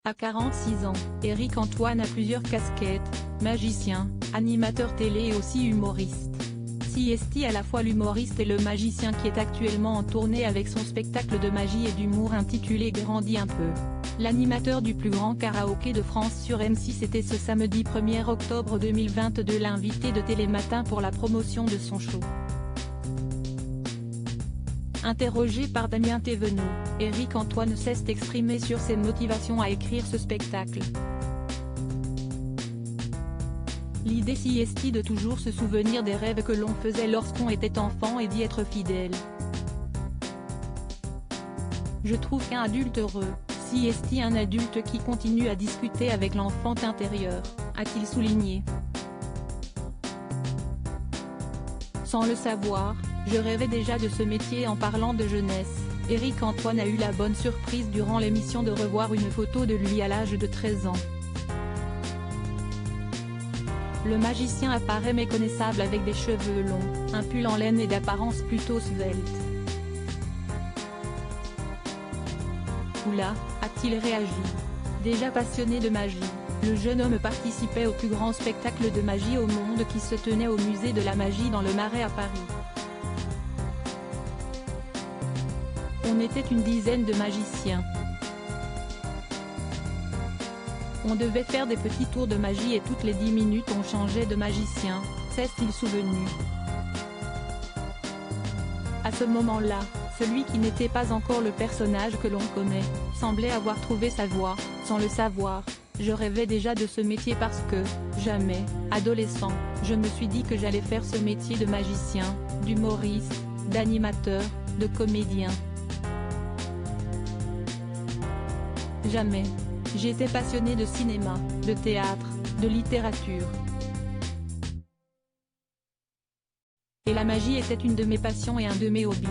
À 46 ans, Éric Antoine a plusieurs casquettes, magicien, animateur télé et aussi humoriste. Si est à la fois l'humoriste et le magicien qui est actuellement en tournée avec son spectacle de magie et d'humour intitulé Grandis un peu. L'animateur du plus grand karaoké de France sur M6 était ce samedi 1er octobre 2022 l'invité de Télématin pour la promotion de son show. Interrogé par Damien Thévenot, Éric Antoine s'est exprimé sur ses motivations à écrire ce spectacle. L'idée si est de toujours se souvenir des rêves que l'on faisait lorsqu'on était enfant et d'y être fidèle. Je trouve qu'un adulte heureux, si est un adulte qui continue à discuter avec l'enfant intérieur, a-t-il souligné. Sans le savoir, je rêvais déjà de ce métier. En parlant de jeunesse, Éric Antoine a eu la bonne surprise durant l'émission de revoir une photo de lui à l'âge de 13 ans. Le magicien apparaît méconnaissable avec des cheveux longs, un pull en laine et d'apparence plutôt svelte. Oula, a-t-il réagi. Déjà passionné de magie, le jeune homme participait au plus grand spectacle de magie au monde qui se tenait au musée de la magie dans le Marais à Paris. On était une dizaine de magiciens. On devait faire des petits tours de magie et toutes les 10 minutes on changeait de magicien, s'est-il souvenu. À ce moment-là, celui qui n'était pas encore le personnage que l'on connaît, semblait avoir trouvé sa voie. Sans le savoir, je rêvais déjà de ce métier parce que, jamais, adolescent, je me suis dit que j'allais faire ce métier de magicien, d'humoriste, d'animateur, de comédien. Jamais. J'étais passionné de cinéma, de théâtre, de littérature. Et la magie était une de mes passions et un de mes hobbies.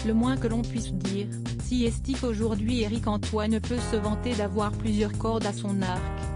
Le moins que l'on puisse dire, si est qu'aujourd'hui Éric Antoine peut se vanter d'avoir plusieurs cordes à son arc.